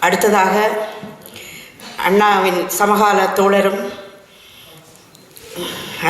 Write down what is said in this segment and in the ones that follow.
அடுத்ததாக அண்ணாவின் சமகால தோழரும்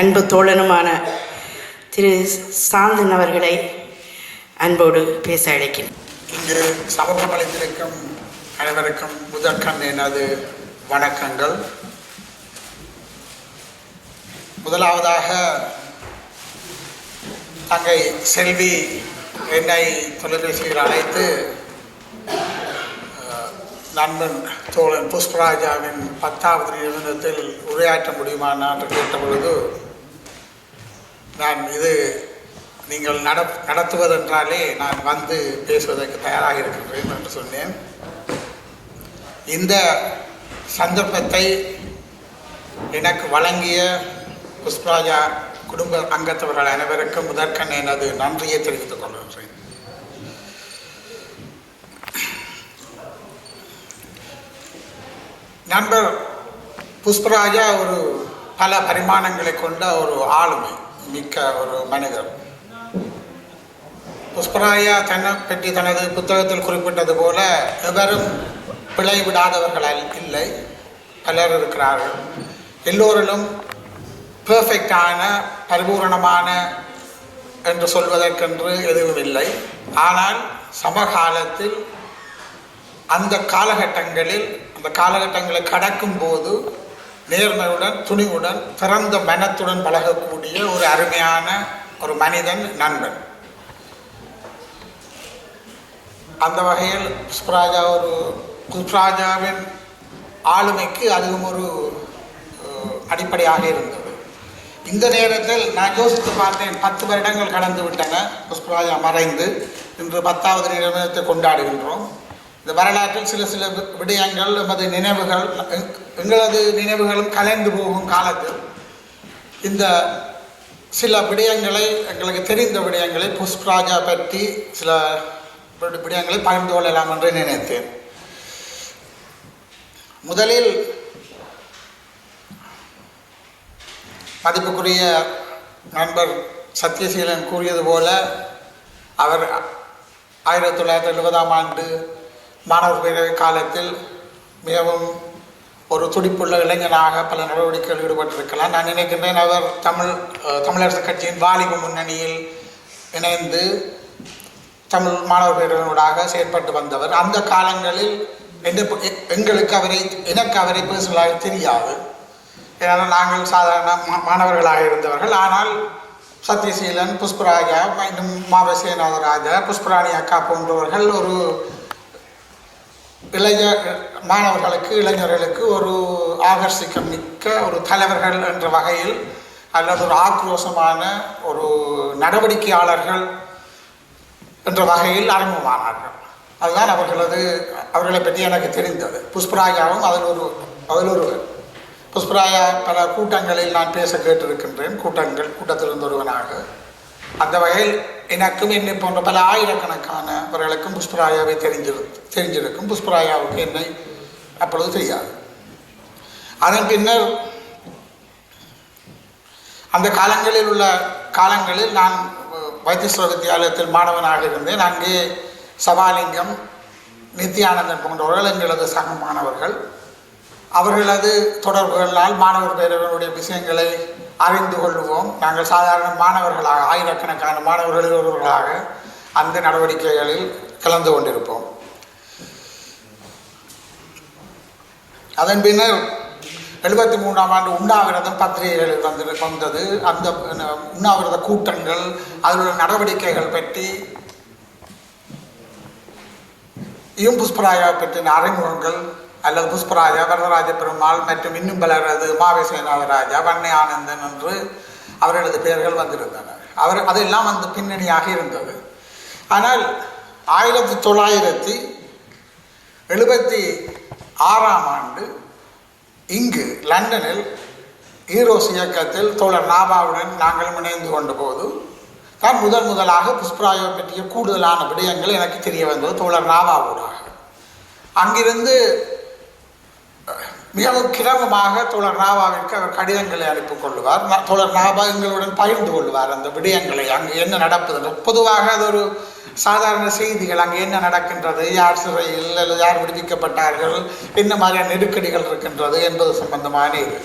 அன்பு தோழனுமான திரு சாந்தன் அவர்களை அன்போடு பேச அழைக்கிறேன். இங்கு சமூகம் அளித்திருக்கும் அனைவருக்கும் முதற்கண் எனது வணக்கங்கள். முதலாவதாக தங்கை செல்வி என்னை தொலைபேசியில் அழைத்து நண்பன் தோழன் புஷ்பராஜாவின் 10வது நிறுவனத்தில் உரையாற்ற முடியுமா என்று கேட்ட பொழுது நான் இது நீங்கள் நடத்துவதென்றாலே நான் வந்து பேசுவதற்கு தயாராக இருக்கின்றேன் என்று சொன்னேன். இந்த சந்தர்ப்பத்தை எனக்கு வழங்கிய புஷ்பராஜா குடும்ப அங்கத்தவர்கள் அனைவருக்கும் முதற்கண் எனது நன்றியை தெரிவித்துக் கொள்கின்றேன். நண்பர் புஷ்பராஜா ஒரு பல பரிமாணங்களை கொண்ட ஒரு ஆளுமை மிக்க ஒரு மனிதர். புஷ்பராஜா தன்னை பற்றி தனது புத்தகத்தில் குறிப்பிட்டது போல எவரும் பிழை விடாதவர்கள் இல்லை, பலர் இருக்கிறார்கள். எல்லோரிலும் பெர்ஃபெக்டான பரிபூரணமான என்று சொல்வதற்கென்று எதுவும் இல்லை. ஆனால் சமகாலத்தில் அந்த காலகட்டங்களை கடக்கும் போது நேர்மையுடன் துணிவுடன் திறந்த மனத்துடன் பழகக்கூடிய ஒரு அருமையான ஒரு மனிதன், நண்பன். அந்த வகையில் புஷ்பராஜாவின் ஆளுமைக்கு அதுவும் ஒரு அடிப்படையாக இருந்தது. இந்த நேரத்தில் நான் யோசித்து பார்த்தேன், 10 வருடங்கள் கடந்து விட்டன. புஷ்பராஜா மறைந்து இன்று 10வது நிறுவனத்தை கொண்டாடுகின்றோம். இந்த வரலாற்றில் சில விடயங்கள் நமது நினைவுகள், எங்களது நினைவுகளும் கலைந்து போகும் காலத்தில் இந்த சில விடயங்களை, எங்களுக்கு தெரிந்த விடயங்களை, புஷ்பராஜா பற்றி சில விடயங்களை பகிர்ந்து கொள்ளலாம் என்று நினைத்தேன். முதலில் மதிப்புக்குரிய நண்பர் சத்யசீலன் கூறியது போல அவர் 1970ஆம் ஆண்டு மாணவர் பேரவை காலத்தில் மிகவும் ஒரு துடிப்புள்ள இளைஞனாக பல நடவடிக்கைகள் ஈடுபட்டிருக்கலாம். நான் நினைக்கின்றேன் அவர் தமிழரசு கட்சியின் வாலிப முன்னணியில் இணைந்து தமிழ் மாணவர் பேரவையோடாக செயற்பட்டு வந்தவர். அந்த காலங்களில் எனக்கு அவரை பேசுவதாக தெரியாது. ஏனால் நாங்கள் சாதாரண மாணவர்களாக இருந்தவர்கள். ஆனால் சத்யசீலன், புஷ்பராஜா, இன்னும் மாவசேநாதராஜா, புஷ்பராணி அக்கா போன்றவர்கள் ஒரு இளைஞர்களுக்கு ஒரு ஆகர்ஷிக்க மிக்க ஒரு தலைவர்கள் என்ற வகையில் அல்லது ஒரு ஆக்ரோஷமான ஒரு நடவடிக்கையாளர்கள் என்ற வகையில் அறிமுகமானார்கள். அதுதான் அவர்களை பற்றி எனக்கு தெரிந்தது. புஷ்பராஜாவும் அதில் ஒருவர். புஷ்பராஜா பல கூட்டங்களில் நான் பேச கேட்டிருக்கின்றேன், கூட்டத்திலிருந்து ஒருவனாக. அந்த வகையில் எனக்கும் என்னை போன்ற பல ஆயிரக்கணக்கானவர்களுக்கும் புஷ்பராஜாவை தெரிஞ்சிருக்கும். புஷ்பராஜாவுக்கு என்னை அப்பொழுது தெரியாது. அதன் பின்னர் அந்த காலங்களில் நான் வைத்தீஸ்வர வித்தியாலயத்தில் மாணவனாக இருந்தேன். அங்கே சபாலிங்கம், நித்யானந்தன் போன்றவர்கள் எங்களது சக மாணவர்கள். அவர்களது தொடர்புகளால் மாணவர் பேரவையினுடைய விஷயங்களை அறிந்து கொள்வோம். நாங்கள் சாதாரண மாணவர்களாக, ஆயிரக்கணக்கான மாணவர்களில் ஒருவர்களாக அந்த நடவடிக்கைகளில் கலந்து கொண்டிருப்போம். அதன் பின்னர் 73ஆம் ஆண்டு உண்ணாவிரதம் பத்திரிகைகளில் வந்தது. அந்த உண்ணாவிரத கூட்டங்கள், அதனுடைய நடவடிக்கைகள் பற்றி புஷ்பராஜா பற்றின அறிமுகங்கள் அல்லது புஷ்பராஜா, வரதராஜ பெருமாள் மற்றும் இன்னும் பலரது மாவேசேநாதராஜா, வன்னை ஆனந்தன் என்று அவர்களது பெயர்கள் வந்திருந்தன. அதெல்லாம் அந்த பின்னணியாக இருந்தது. ஆனால் 1976ஆம் ஆண்டு இங்கு லண்டனில் ஈரோஸ் இயக்கத்தில் தோழர் நாபாவுடன் நாங்கள் இணைந்து கொண்ட போது தான் முதலாக புஷ்பராஜா பற்றிய கூடுதலான விடயங்கள் எனக்கு தெரிய வந்தது, தோழர் நாபாவோடாக. அங்கிருந்து மிகவும் கிரமமாக தோழர் நாபாவிற்கு அவர் கடிதங்களை அனுப்பிக் கொள்வார். தோழர் நாபா எங்களுடன் பகிர்ந்து கொள்வார் அந்த விடயங்களை, அங்கு என்ன நடப்பது. பொதுவாக அது ஒரு சாதாரண செய்திகள், அங்கே என்ன நடக்கின்றது, யார் சிறையில் அல்லது யார் விடுவிக்கப்பட்டார்கள், என்ன மாதிரியான நெருக்கடிகள் இருக்கின்றது என்பது சம்பந்தமான இது.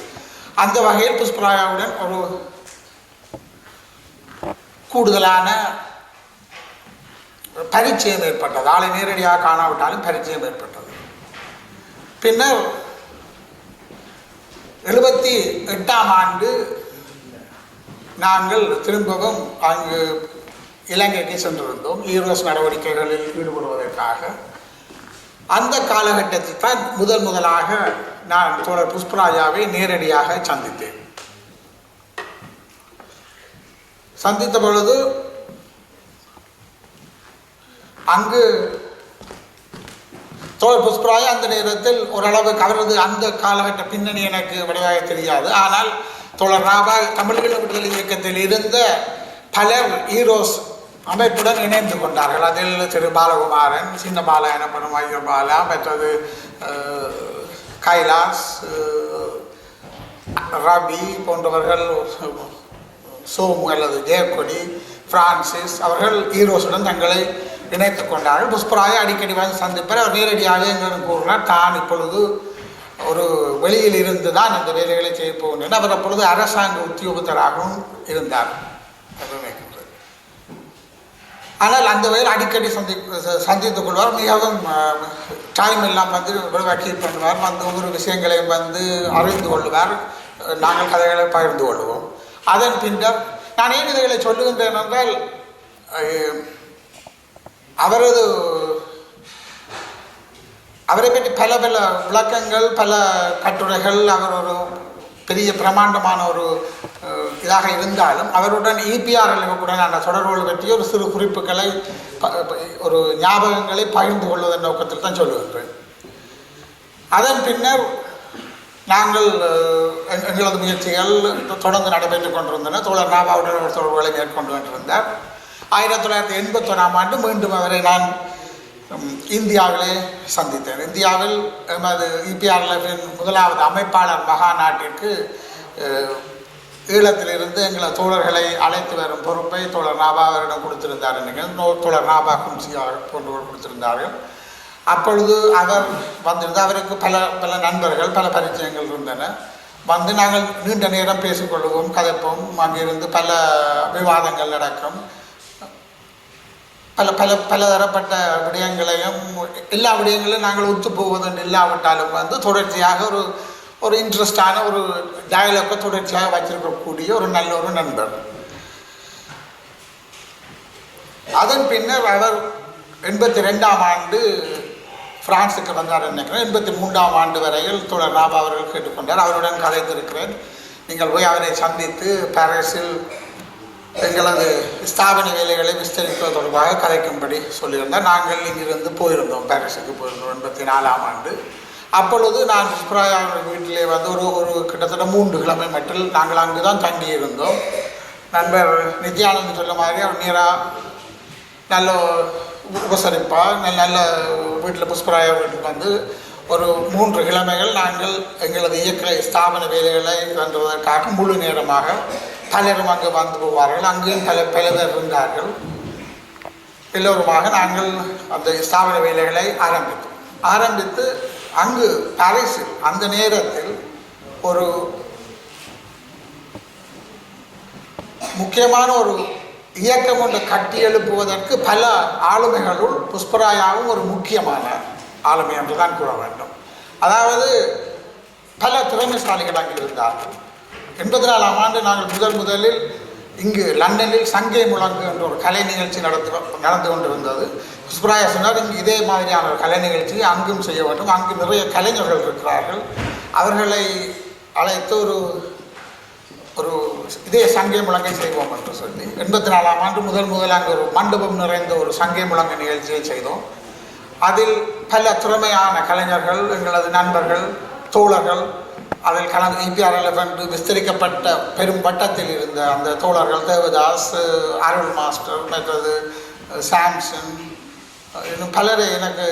அந்த வகையில் புஷ்பராயாவுடன் ஒரு கூடுதலான பரிச்சயம் ஏற்பட்டது. ஆளை நேரடியாக காணாவிட்டாலும் பரிச்சயம் ஏற்பட்டது. பின்னர் 78ஆம் ஆண்டு நாங்கள் திரும்பவும் அங்கு இலங்கைக்கு சென்றிருந்தோம் ஈரோஸ் நடவடிக்கைகளில் ஈடுபடுவதற்காக. அந்த காலகட்டத்தில் தான் முதலாக நான் தோழர் புஷ்பராஜாவை நேரடியாக சந்தித்தேன். சந்தித்த பொழுது அங்கு தோழர் புஷ்பராஜா அந்த நேரத்தில் ஓரளவுக்கு அவரது அந்த காலகட்ட பின்னணி எனக்கு விளைவாக தெரியாது. ஆனால் தோழர் ராபா தமிழீழ விடுதலை இயக்கத்தில் இருந்த பலர் ஈரோஸ் அமைப்புடன் இணைந்து கொண்டார்கள். அதில் திரு பாலகுமாரன், சின்ன பாலா எனப்படும் ஐயர் பாலா, மற்றது கைலாஸ், ரவி போன்றவர்கள், சோமு அல்லது ஜெயக்கொடி, பிரான்சிஸ் அவர்கள் ஈரோஸுடன் தங்களை இணைத்து கொண்டார்கள். புஷ்பராயை அடிக்கடி வந்து சந்திப்பார். அவர் நேரடியாக எங்களுக்கு கூறினார், தான் இப்பொழுது ஒரு வெளியில் இருந்து தான் இந்த வேலைகளை செய்ய போகின்றனர். அவர் அப்பொழுது அரசாங்க உத்தியோகத்தராகவும் இருந்தார். ஆனால் அந்த வகையில் அடிக்கடி சந்தித்துக் கொள்வார். மிகவும் டைம் எல்லாம் வந்து வக்கீல் பண்ணுவார். வந்து ஒவ்வொரு விஷயங்களையும் வந்து அறிந்து கொள்வார். நாங்கள் கதைகளை பகிர்ந்து கொள்வோம். அதன் பின்னர் நான் ஏன் இதைகளை சொல்லுகின்றேன் என்றால், அவரை பற்றி பல பல விளக்கங்கள், பல கட்டுரைகள், அவர் ஒரு பெரிய பிரமாண்டமான ஒரு இதாக இருந்தாலும் அவருடன் EPRL அந்த தொடர்புகள் பற்றி ஒரு சிறு குறிப்புகளை, ஒரு ஞாபகங்களை பகிர்ந்து கொள்வதன் நோக்கத்தில் தான் சொல்லுகின்றேன். அதன் பின்னர் நாங்கள் எங்களது முயற்சிகள் தொடர்ந்து நடைபெற்றுக் கொண்டிருந்தன. தோழர் நாபாவுடன் ஒரு தொடர்புகளை மேற்கொண்டு கொண்டிருந்தார். 1981ஆம் ஆண்டு மீண்டும் அவரை நான் இந்தியாவிலே சந்தித்தேன். இந்தியாவில் எமது EPRLFின் முதலாவது அமைப்பாளர் மகாநாட்டிற்கு ஈழத்திலிருந்து எங்களை தோழர்களை அழைத்து வரும் பொறுப்பை தோழர் நாபா அவரிடம் கொடுத்திருந்தார். தோழர் நாபா கும்சியா போன்றவர்கள் கொடுத்திருந்தார்கள். அப்பொழுது அவர் வந்திருந்து அவருக்கு பல பல நண்பர்கள், பல பரிச்சயங்கள் இருந்தன. வந்து நாங்கள் நீண்ட நேரம் பேசிக்கொள்வோம், கதைப்போம். அங்கிருந்து பல விவாதங்கள் நடக்கும். பல பல பலதரப்பட்ட விடயங்களையும், எல்லா விடயங்களையும் நாங்கள் ஒத்து போவதென்று இல்லாவிட்டாலும் வந்து தொடர்ச்சியாக ஒரு இன்ட்ரெஸ்டான ஒரு டயலாக்கை தொடர்ச்சியாக வச்சிருக்கக்கூடிய ஒரு நல்ல ஒரு நண்பர். அதன் பின்னர் அவர் 82ஆம் ஆண்டு பிரான்ஸுக்கு வந்தார் நினைக்கிறேன். 83ஆம் ஆண்டு வரையில் தோழர் ராபா அவர்கள் கேட்டுக்கொண்டார். அவருடன் கதைத்திருக்கிறேன். நீங்கள் போய் அவரை சந்தித்து பாரிஸில் எங்களது ஸ்தாபன வேலைகளை விஸ்தரிப்பது தொடர்பாக கதைக்கும்படி சொல்லியிருந்தார். நாங்கள் இங்கிருந்து போயிருந்தோம், பாரிஸுக்கு போயிருந்தோம் 84ஆம் ஆண்டு. அப்பொழுது நான் புஷ்பராயா வீட்டிலே வந்து ஒரு கிட்டத்தட்ட 3 கிழமை மட்டும் நாங்கள் அங்கு தான் தங்கியிருந்தோம். நண்பர் நித்யானந்த் சொல்ல மாதிரி அவர் நேராக நல்ல உபசரிப்பாக நல்ல வீட்டில் புஷ்பராயா வீட்டுக்கு வந்து ஒரு 3 கிழமைகள் நாங்கள் எங்களது இயக்க ஸ்தாபன வேலைகளை வென்றுவதற்காக முழு நேரமாக பலரும் அங்கு வந்து போவார்கள். அங்கேயும் பல பேர் இருந்தார்கள். எல்லோருமாக நாங்கள் அந்த ஸ்தாபன வேலைகளை ஆரம்பித்து அங்கு பாரிஸில் அந்த நேரத்தில் ஒரு முக்கியமான ஒரு இயக்கம் ஒன்று கட்டி எழுப்புவதற்கு பல ஆளுமைகளுள் புஷ்பராயாவும் ஒரு முக்கியமான ஆளுமை என்று தான் கூற வேண்டும். அதாவது பல திறமைசாலிகள் அங்கு இருந்தார்கள். 84ஆம் ஆண்டு நாங்கள் முதலில் இங்கு லண்டனில் சங்கை முழங்கு என்ற ஒரு கலை நிகழ்ச்சி நடந்து கொண்டிருந்தது. புஷ்பராயா சொன்னார், இங்கு இதே மாதிரியான ஒரு கலை நிகழ்ச்சி அங்கும் செய்ய வேண்டும். அங்கு நிறைய கலைஞர்கள் இருக்கிறார்கள், அவர்களை அழைத்து ஒரு இதே சங்கை முழங்கை செய்வோம் என்று சொல்லி 84ஆம் ஆண்டு முதல் அங்கு ஒரு மண்டபம் நிறைந்த ஒரு சங்கை முழங்கு நிகழ்ச்சியை செய்தோம். அதில் பல திறமையான கலைஞர்கள், எங்களது நண்பர்கள், தோழர்கள், அதில் கலந்து EPRLF என்று விஸ்தரிக்கப்பட்ட பெரும் வட்டத்தில் இருந்த அந்த தோழர்கள் தேவதாஸ், அருள் மாஸ்டர், மற்றது சாம்சன், இன்னும் பலரை எனக்கு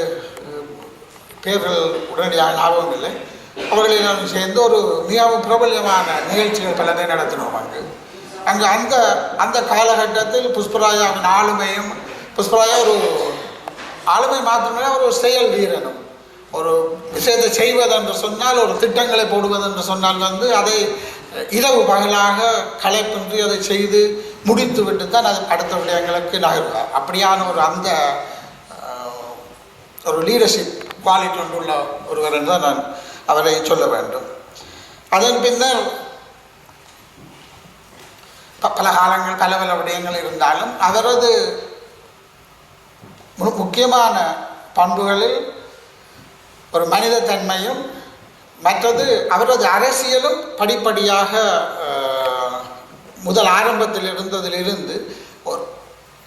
பேர்கள் உடனடியாக ஞாபகம் இல்லை. அவர்களிடம் சேர்ந்து ஒரு மிகவும் பிரபல்யமான நிகழ்ச்சிகள் பலரை நடத்தினோம். அங்கு அந்த காலகட்டத்தில் புஷ்பராயாவின் ஆளுமையும் புஷ்பராஜா ஒரு ஆளுமை மாத்திரமே ஒரு செயல் வீரனும். ஒரு விஷயத்தை செய்வதென்று சொன்னால், ஒரு திட்டங்களை போடுவதென்று சொன்னால் அதை இரவு பகலாக களைப்பின்றி அதை செய்து முடித்து விட்டு தான் அது அடுத்த விடயங்களுக்கு நகர்வார். அப்படியான ஒரு அந்த ஒரு லீடர்ஷிப் குவாலிட்டி ஒன்றுள்ள ஒருவர் என்று தான் நான் அவரை சொல்ல வேண்டும். அதன் பின்னர் பல காலங்கள் பல பல விடயங்கள் இருந்தாலும் அவரது முக்கியமான பண்புகளில் ஒரு மனித தன்மையும், மற்றது அவரது அரசியலும் படிப்படியாக முதல் ஆரம்பத்தில் இருந்ததிலிருந்து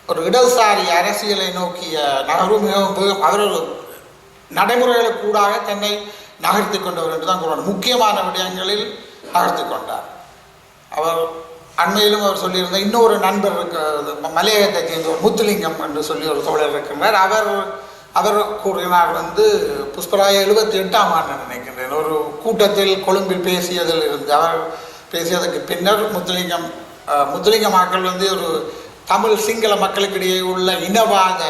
ஒரு இடதுசாரி அரசியலை நோக்கிய நகர்வு மிகவும் அவரது நடைமுறைகளுக்கூடாக தன்னை நகர்த்தி கொண்டவர் என்று தான் கூறணும். முக்கியமான விடயங்களில் நகர்த்தி கொண்டார். அவர் அண்மையிலும் அவர் சொல்லியிருந்த இன்னொரு நண்பர் மலையகத்தை சேர்ந்த ஒரு முத்துலிங்கம் என்று சொல்லி ஒரு தோழர் இருக்கின்றார். அவர் கூறினார் புஷ்பராஜா 78ஆம் ஆண்டு நினைக்கின்றேன் ஒரு கூட்டத்தில் கொழும்பில் பேசியதில் இருந்து அவர் பேசியதுக்கு பின்னர் முத்துலிங்கமாக்கள் ஒரு தமிழ் சிங்கள மக்களுக்கிடையே உள்ள இனவாத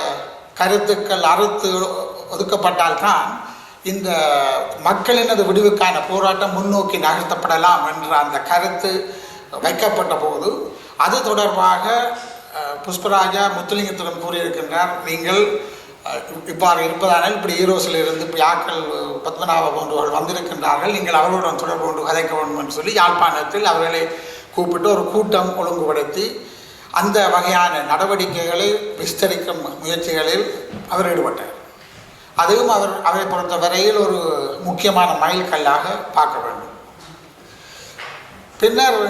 கருத்துக்கள் அறுத்து ஒதுக்கப்பட்டால்தான் இந்த மக்களினது விடுவுக்கான போராட்டம் முன்னோக்கி நகர்த்தப்படலாம் என்ற அந்த கருத்து வைக்கப்பட்ட போது அது தொடர்பாக புஷ்பராஜா முத்துலிங்கத்திடம் கூறியிருக்கின்றார், நீங்கள் இவ்வாறு இருப்பதானால் இப்படி ஈரோஸில் இருந்து இப்படி ஆக்கள் பத்மநாப போன்றவர்கள் வந்திருக்கின்றார்கள், நீங்கள் அவர்களுடன் தொடர்பு கொண்டு கதைக்க வேண்டும் என்று சொல்லி யாழ்ப்பாணத்தில் அவர்களை கூப்பிட்டு ஒரு கூட்டம் ஒழுங்குபடுத்தி அந்த வகையான நடவடிக்கைகளை விஸ்தரிக்கும் முயற்சிகளில் அவர் ஈடுபட்டார். அதுவும் அவரை பொறுத்த வரையில் ஒரு முக்கியமான மைல்கல்லாக பார்க்க வேண்டும். பின்னர்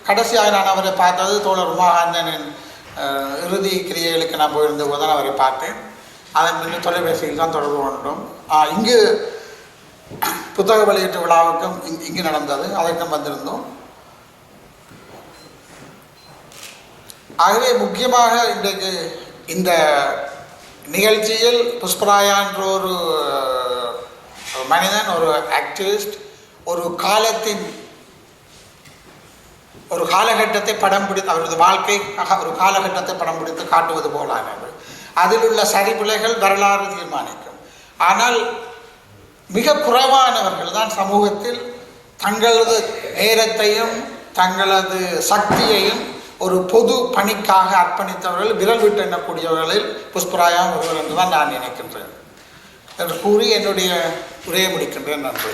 கடைசியாக நான் அவரை பார்த்தது தோழர் உமாகாந்தனின் இறுதி கிரியைகளுக்கு நான் போயிருந்த போது தான் அவரை பார்த்தேன். அதன் பின்னர் தொலைபேசியில் தான் தொடர்பு கொண்டோம். இங்கு புத்தக வெளியீட்டு விழாவுக்கும் இங்கு நடந்தது, அதற்கும் வந்திருந்தோம். ஆகவே முக்கியமாக இன்றைக்கு இந்த நிகழ்ச்சியில் புஷ்பராஜா என்ற ஒரு மனிதன், ஒரு ஆக்டிவிஸ்ட், ஒரு காலகட்டத்தை படம் பிடித்து அவரது வாழ்க்கை ஒரு காலகட்டத்தை படம் பிடித்து காட்டுவது போலானது. அதில் உள்ள சரிபிழைகள் வரலாறு தீர்மானிக்கும். ஆனால் மிக குறைவானவர்கள் தான் சமூகத்தில் தங்களது நேரத்தையும் தங்களது சக்தியையும் ஒரு பொது பணிக்காக அர்ப்பணித்தவர்கள், விரல் விட்டு எண்ணக்கூடியவர்களில் புஷ்பராஜா ஒருவர் என்று தான் நான் நினைக்கின்றேன் என்று கூறி என்னுடைய உரையை முடிக்கின்றேன். நன்றி.